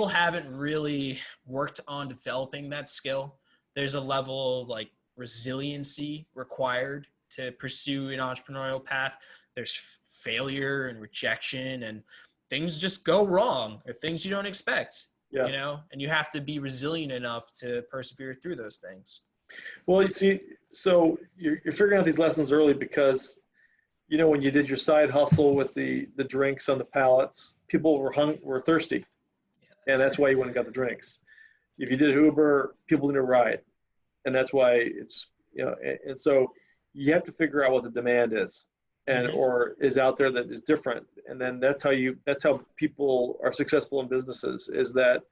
haven't really worked on developing that skill. There's a level of like resiliency required to pursue an entrepreneurial path. There's failure and rejection, and things just go wrong, or things you don't expect. Yeah. And you have to be resilient enough to persevere through those things. Well, you see, so you're figuring out these lessons early because, when you did your side hustle with the drinks on the pallets, people were thirsty, and that's why you went and got the drinks. If you did Uber, people didn't ride, and that's why it's and so you have to figure out what the demand is, and or is out there that is different, and then that's how people are successful in businesses, is that,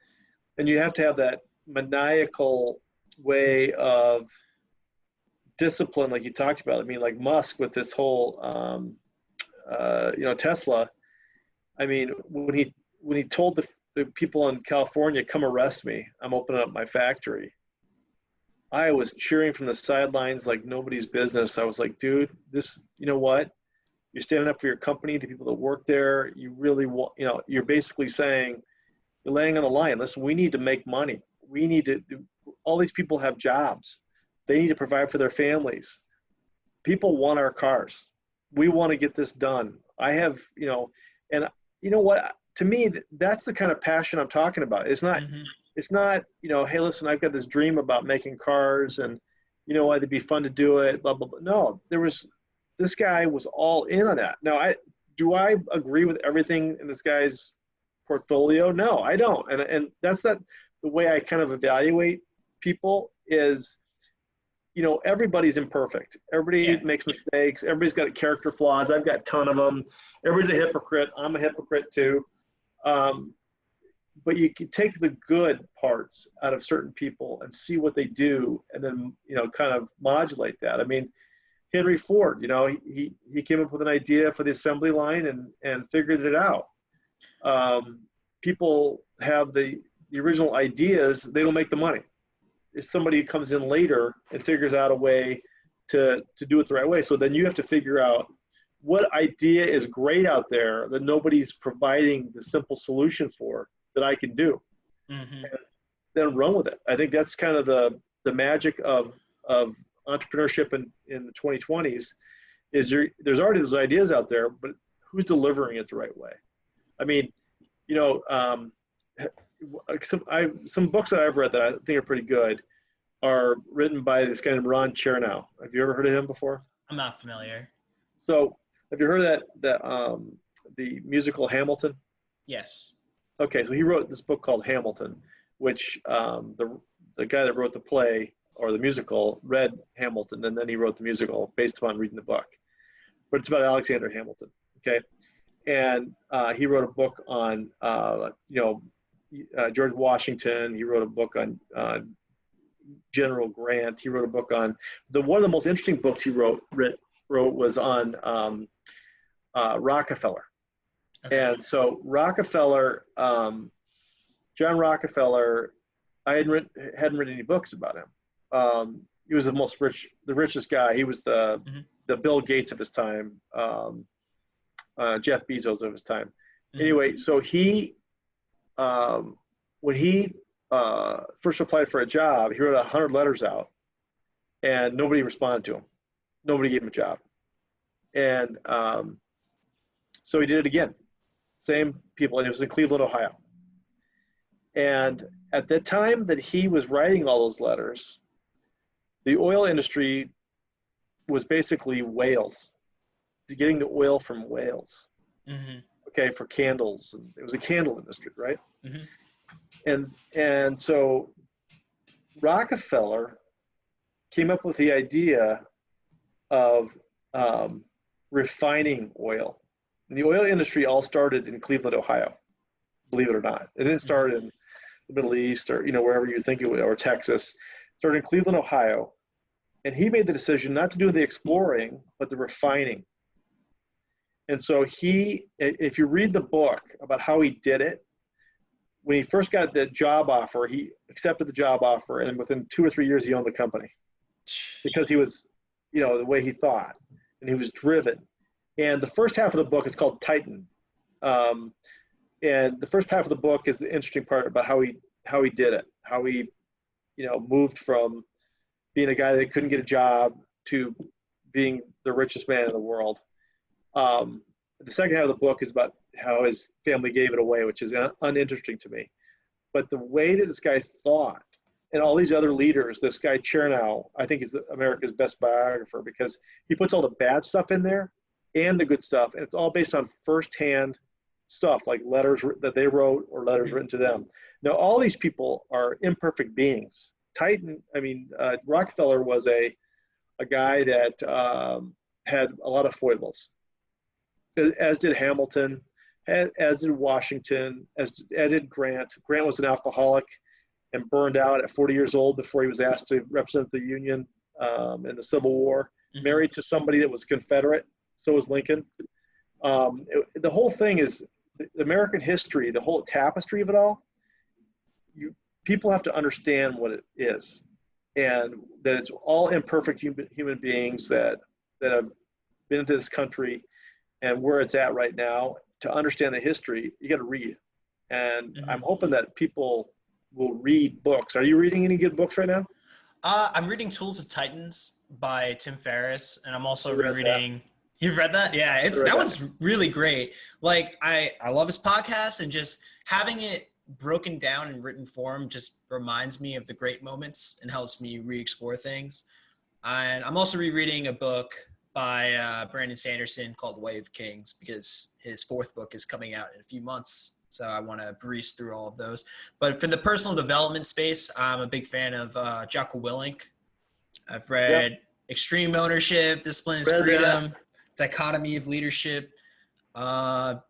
and you have to have that maniacal way of discipline, like you talked about. I mean, like Musk with this whole Tesla. I mean, when he told the people in California, come arrest me, I'm opening up my factory, I was cheering from the sidelines like nobody's business. I was like, dude, this, what? You're standing up for your company, the people that work there. You really want, you're basically saying, you're laying on the line. Listen, we need to make money. We need to, all these people have jobs. They need to provide for their families. People want our cars. We want to get this done. I have, and you know what, to me, that's the kind of passion I'm talking about. It's not, hey, listen, I've got this dream about making cars and, it'd be fun to do it, blah, blah, blah. No, this guy was all in on that. Now, do I agree with everything in this guy's portfolio? No, I don't. And that's not the way I kind of evaluate people is, everybody's imperfect. Everybody makes mistakes. Everybody's got character flaws. I've got a ton of them. Everybody's a hypocrite. I'm a hypocrite too. But you can take the good parts out of certain people and see what they do, and then, kind of modulate that. I mean, Henry Ford, he came up with an idea for the assembly line and figured it out. People have the original ideas, they don't make the money. If somebody comes in later and figures out a way to do it the right way. So then you have to figure out what idea is great out there that nobody's providing the simple solution for that I can do. And then run with it. I think that's kind of the magic of entrepreneurship in the 2020s is there's already those ideas out there, but who's delivering it the right way? I mean, some books that I've read that I think are pretty good are written by this guy named Ron Chernow. Have you ever heard of him before? I'm not familiar. So have you heard of the musical Hamilton? Yes. Okay, so he wrote this book called Hamilton, which the guy that wrote the play or the musical read Hamilton, and then he wrote the musical based upon reading the book. But it's about Alexander Hamilton, okay? And he wrote a book on, George Washington. He wrote a book on General Grant. He wrote a book on, one of the most interesting books he wrote was on Rockefeller. Okay. And so Rockefeller, John Rockefeller, I hadn't written any books about him. He was the richest guy. He was the Bill Gates of his time, Jeff Bezos of his time. Anyway, so he when he first applied for a job, he wrote 100 letters out, and nobody responded to him. Nobody gave him a job, and so he did it again. Same people, and it was in Cleveland, Ohio. And at the time that he was writing all those letters, the oil industry was basically whales, getting the oil from whales. Mm-hmm. Okay, for candles, and it was a candle industry, right? Mm-hmm. And so Rockefeller came up with the idea of refining oil. And the oil industry all started in Cleveland, Ohio, believe it or not. It didn't start in the Middle East or wherever you think it would, or Texas. It started in Cleveland, Ohio. And he made the decision not to do the exploring, but the refining. And so if you read the book about how he did it, when he first got the job offer, he accepted the job offer, and within 2 or 3 years, he owned the company because he was, the way he thought, and he was driven. And the first half of the book is called Titan. And the first half of the book is the interesting part about how he did it, how he, moved from being a guy that couldn't get a job to being the richest man in the world. The second half of the book is about how his family gave it away, which is uninteresting to me. But the way that this guy thought, and all these other leaders, this guy Chernow, I think is America's best biographer, because he puts all the bad stuff in there and the good stuff, and it's all based on firsthand stuff, like letters that they wrote or letters written to them. Now, all these people are imperfect beings. Rockefeller was a guy that had a lot of foibles, as did Hamilton, as did Washington, as did Grant. Grant was an alcoholic and burned out at 40 years old before he was asked to represent the Union in the Civil War. Mm-hmm. Married to somebody that was Confederate. So was Lincoln. The whole thing is American history, the whole tapestry of it all. People have to understand what it is, and that it's all imperfect human beings that have been into this country and where it's at right now. To understand the history, you got to read. And I'm hoping that people will read books. Are you reading any good books right now? I'm reading Tools of Titans by Tim Ferriss, and I'm also rereading. You've read that? Yeah, that one's really great. Like I love his podcast, and just having it broken down in written form just reminds me of the great moments and helps me re-explore things. And I'm also rereading a book by Brandon Sanderson called Way of Kings, because his 4th book is coming out in a few months. So I want to breeze through all of those. But for the personal development space, I'm a big fan of Jocko Willink. I've read Extreme Ownership, Discipline is Freedom, Dichotomy of Leadership.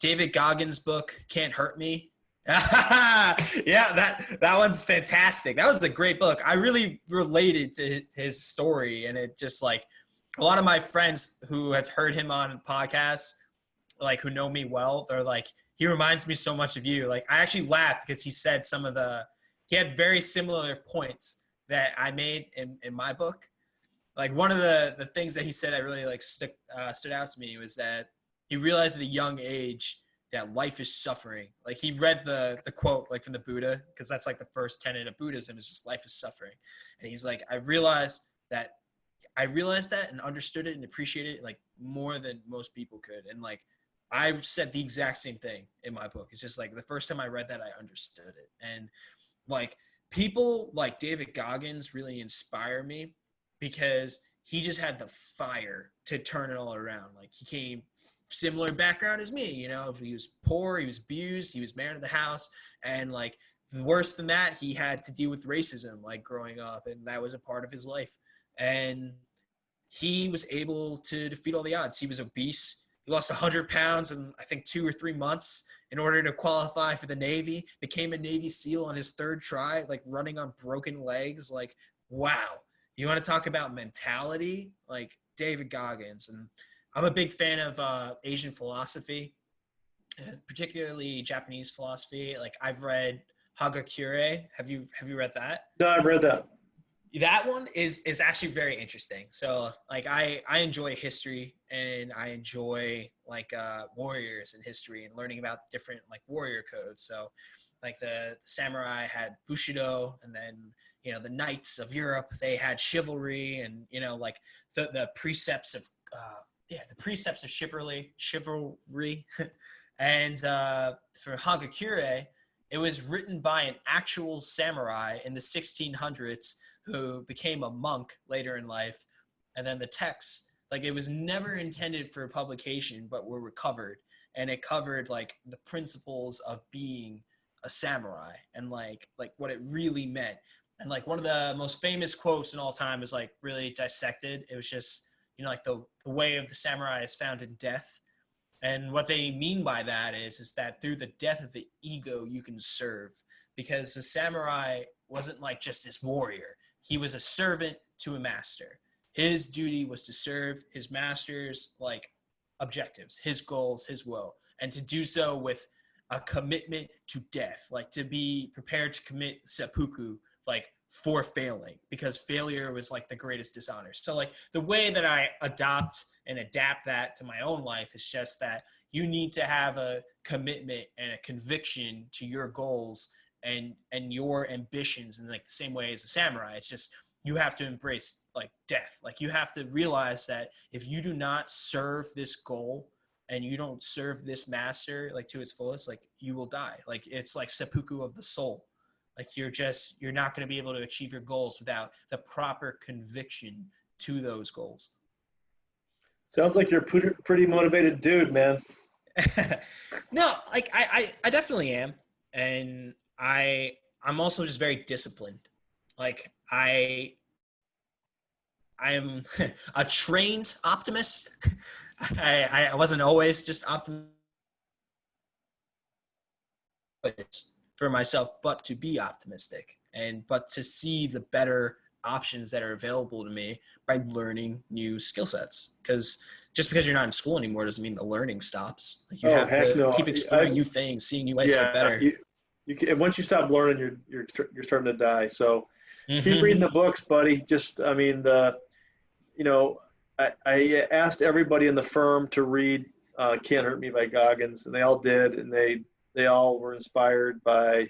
David Goggins' book, Can't Hurt Me. Yeah, that one's fantastic. That was a great book. I really related to his story, and it just like a lot of my friends who have heard him on podcasts, like who know me well, they're like, he reminds me so much of you. Like I actually laughed because he said he had very similar points that I made in my book. Like one of the things that he said that really like stood out to me was that he realized at a young age that life is suffering. Like he read the quote like from the Buddha, because that's like the first tenet of Buddhism is just life is suffering. And he's like, I realized that and understood it and appreciated it like more than most people could. And like I've said the exact same thing in my book. It's just like the first time I read that, I understood it. And like people like David Goggins really inspire me, because he just had the fire to turn it all around. Like he came similar background as me, he was poor, he was abused, he was man of the house. And like worse than that, he had to deal with racism, like growing up, and that was a part of his life. And he was able to defeat all the odds. He was obese. He lost 100 pounds in, I think, 2 or 3 months in order to qualify for the Navy, became a Navy SEAL on his 3rd try, like running on broken legs. Like, wow. You want to talk about mentality? Like David Goggins. And I'm a big fan of Asian philosophy, particularly Japanese philosophy. Like I've read Hagakure. Have you read that? No, I've read that. That one is actually very interesting. So like I enjoy history, and I enjoy like warriors in history and learning about different like warrior codes. So like the samurai had Bushido, and then, the knights of Europe, they had chivalry, and, like the precepts of, the precepts of chivalry. And for Hagakure, it was written by an actual samurai in the 1600s who became a monk later in life. And then the texts, like, it was never intended for publication, but were recovered. And it covered like the principles of being a samurai and like what it really meant. And like one of the most famous quotes in all time is like really dissected. It was just, like the way of the samurai is found in death. And what they mean by that is that through the death of the ego, you can serve. Because the samurai wasn't like just this warrior. He was a servant to a master. His duty was to serve his master's like objectives, his goals, his will, and to do so with a commitment to death, like to be prepared to commit seppuku, like for failing, because failure was like the greatest dishonor. So like the way that I adopt and adapt that to my own life is just that you need to have a commitment and a conviction to your goals and your ambitions in like the same way as a samurai. It's just you have to embrace like death. Like you have to realize that if you do not serve this goal and you don't serve this master like to its fullest, like you will die. Like it's like seppuku of the soul. Like you're not going to be able to achieve your goals without the proper conviction to those goals. Sounds like you're a pretty motivated dude, man. No, like I definitely am. And I'm also just very disciplined. Like I am a trained optimist. I wasn't always just optimistic for myself, but to be optimistic but to see the better options that are available to me by learning new skill sets. Because just because you're not in school anymore doesn't mean the learning stops. Like you have to keep exploring new things, seeing new ways to get better. Once you stop learning, you're starting to die. So keep reading the books, buddy. I asked everybody in the firm to read Can't Hurt Me by Goggins, and they all did, and they all were inspired by,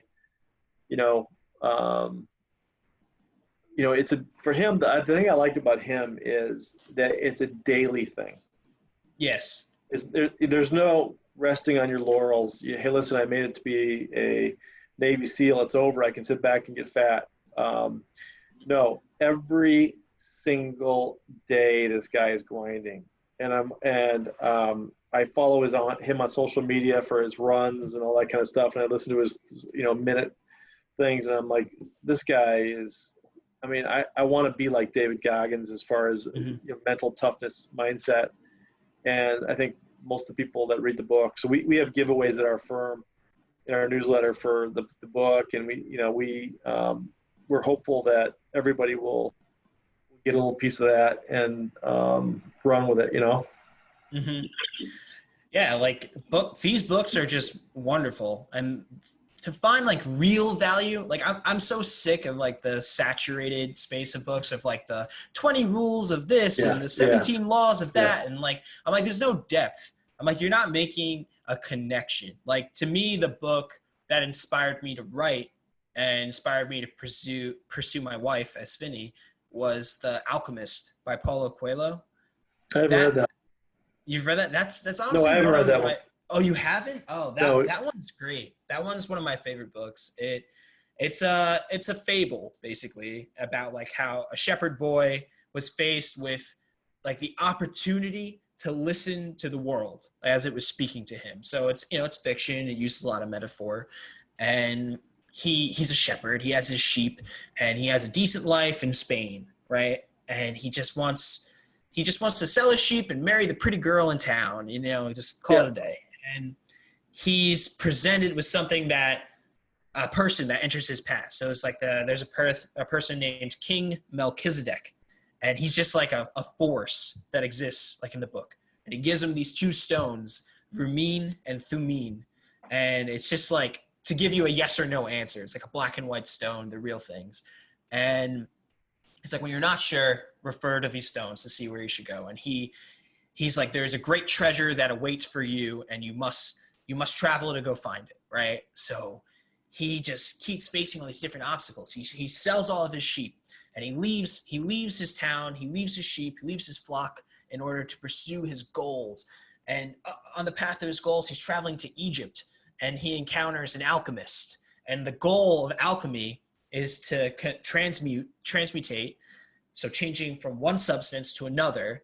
for him, the thing I liked about him is that it's a daily thing. Yes. There's no resting on your laurels. Hey, listen, I made it to be a Navy SEAL. It's over. I can sit back and get fat. No, every single day this guy is grinding, and I follow him on social media for his runs and all that kind of stuff, and I listen to his minute things, and I'm like, this guy is. I mean, I want to be like David Goggins as far as mental toughness mindset, and I think most of the people that read the book. So we have giveaways at our firm in our newsletter for the book, and we're hopeful that everybody will get a little piece of that and run with it, Mm-hmm. Yeah, like these books are just wonderful, and to find like real value, like I'm so sick of like the saturated space of books of like the 20 rules of this and the 17 laws of that, and like I'm like, there's no depth. I'm like, you're not making a connection. Like to me, the book that inspired me to write and inspired me to pursue my wife as Finney was The Alchemist by Paulo Coelho. I haven't read that. You've read that? That's honestly. No, I haven't read that one. Oh, you haven't? Oh, that one's great. That one's one of my favorite books. It's a fable basically about like how a shepherd boy was faced with like the opportunity to listen to the world as it was speaking to him. So it's fiction. It uses a lot of metaphor, and he's a shepherd. He has his sheep, and he has a decent life in Spain, right? And he just wants to sell his sheep and marry the pretty girl in town, just call it a day. And he's presented with something that a person that enters his past. So it's like there's a person named King Melchizedek, and he's just like a force that exists like in the book. And he gives him these two stones, Rumin and Thumin. And it's just like to give you a yes or no answer. It's like a black and white stone, the real things. And it's like when you're not sure, refer to these stones to see where you should go. And he's like, there's a great treasure that awaits for you, and you must travel to go find it, right? So he just keeps facing all these different obstacles. He sells all of his sheep, and he leaves his town, he leaves his sheep, he leaves his flock in order to pursue his goals. And on the path of his goals, he's traveling to Egypt, and he encounters an alchemist. And the goal of alchemy is to transmutate, so changing from one substance to another,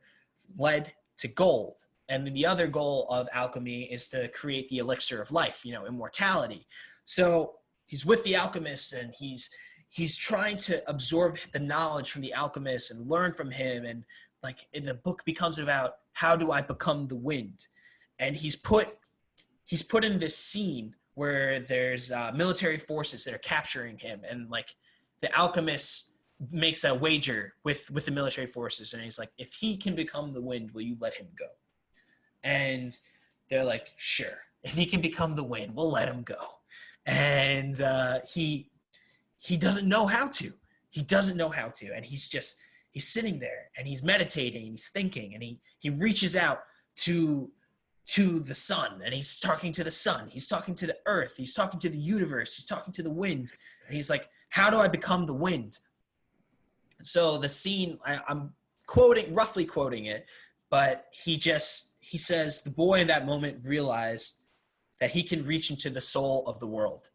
lead to gold. And then the other goal of alchemy is to create the elixir of life, immortality. So he's with the alchemist, and he's trying to absorb the knowledge from the alchemist and learn from him. And the book becomes about, how do I become the wind? And he's put in this scene where there's military forces that are capturing him, and the alchemist makes a wager with the military forces, and he's like, if he can become the wind, will you let him go? And they're like, sure, if he can become the wind, we'll let him go. And he doesn't know how to. And he's sitting there, and he's meditating, and he's thinking, and he reaches out to the sun, and he's talking to the sun, he's talking to the earth, he's talking to the universe, he's talking to the wind, and he's like, how do I become the wind? So the scene, I'm roughly quoting it, but he says the boy in that moment realized that he can reach into the soul of the world,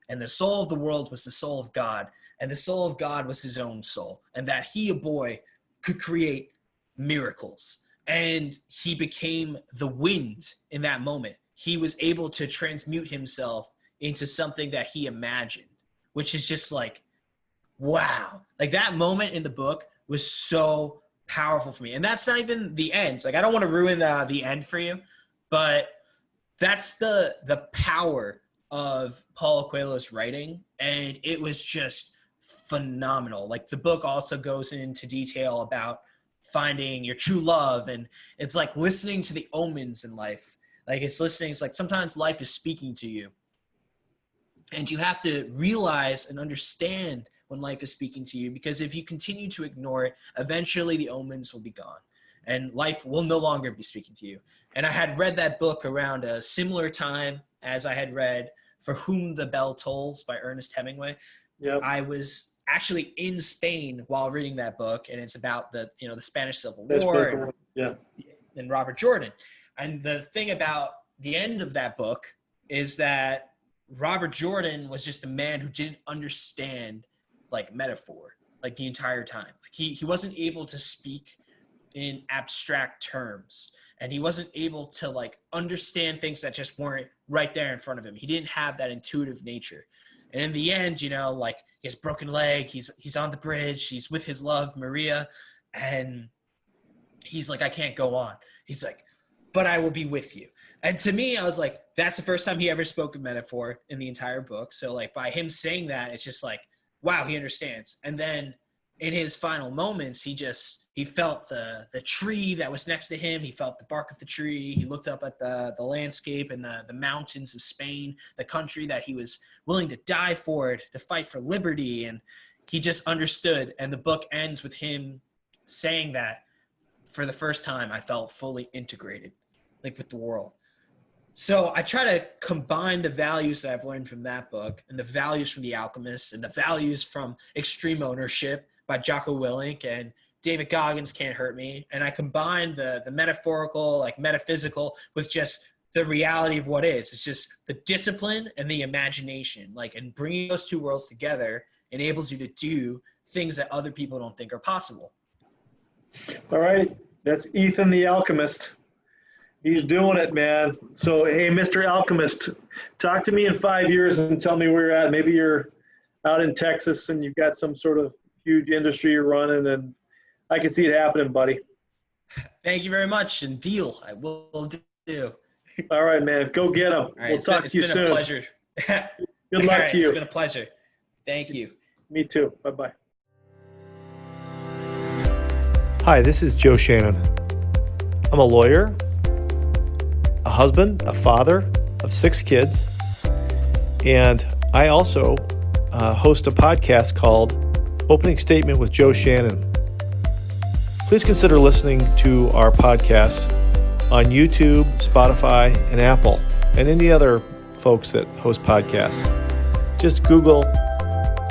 and the soul of the world was the soul of God, and the soul of God was his own soul, and that he, a boy, could create miracles. And he became the wind in that moment. He was able to transmute himself into something that he imagined, which is just wow. That moment in the book was so powerful for me. And that's not even the end. I don't want to ruin the end for you, but that's the power of Paulo Coelho's writing. And it was just phenomenal. The book also goes into detail about finding your true love, and it's listening to the omens in life. It's sometimes life is speaking to you, and you have to realize and understand when life is speaking to you, because if you continue to ignore it, eventually the omens will be gone and life will no longer be speaking to you. And I had read that book around a similar time as I had read For Whom the Bell Tolls by Ernest Hemingway. Yep. I was actually in Spain while reading that book, and it's about the Spanish Civil War and Robert Jordan. And the thing about the end of that book is that Robert Jordan was just a man who didn't understand metaphor the entire time. He wasn't able to speak in abstract terms, and he wasn't able to understand things that just weren't right there in front of him. He didn't have that intuitive nature. And in the end, he has broken leg, he's on the bridge, he's with his love, Maria, and he's like, I can't go on. He's like, but I will be with you. And to me, I was like, that's the first time he ever spoke of metaphor in the entire book. So by him saying that, it's just wow, he understands. And then in his final moments, he felt the tree that was next to him. He felt the bark of the tree. He looked up at the landscape and the mountains of Spain, the country that he was willing to die for, to fight for liberty. And he just understood. And the book ends with him saying that for the first time, I felt fully integrated, with the world. So I try to combine the values that I've learned from that book and the values from The Alchemist and the values from Extreme Ownership by Jocko Willink and David Goggins' Can't Hurt Me. And I combine the metaphorical, metaphysical with just the reality of what is. It's just the discipline and the imagination, and bringing those two worlds together enables you to do things that other people don't think are possible. All right. That's Ethan the Alchemist. He's doing it, man. So, hey, Mr. Alchemist, talk to me in 5 years and tell me where you're at. Maybe you're out in Texas and you've got some sort of huge industry you're running, and I can see it happening, buddy. Thank you very much, and deal. I will do. All right, man. Go get them. Right, we'll talk to you soon. It's been a pleasure. Good luck to you. It's been a pleasure. Thank you. Me too. Bye-bye. Hi, this is Joe Shannon. I'm a lawyer, a husband, a father of 6 kids, and I also host a podcast called Opening Statement with Joe Shannon. Please consider listening to our podcast on YouTube, Spotify, and Apple, and any other folks that host podcasts. Just Google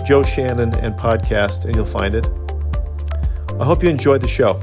Joe Shannon and podcast and you'll find it. I hope you enjoyed the show.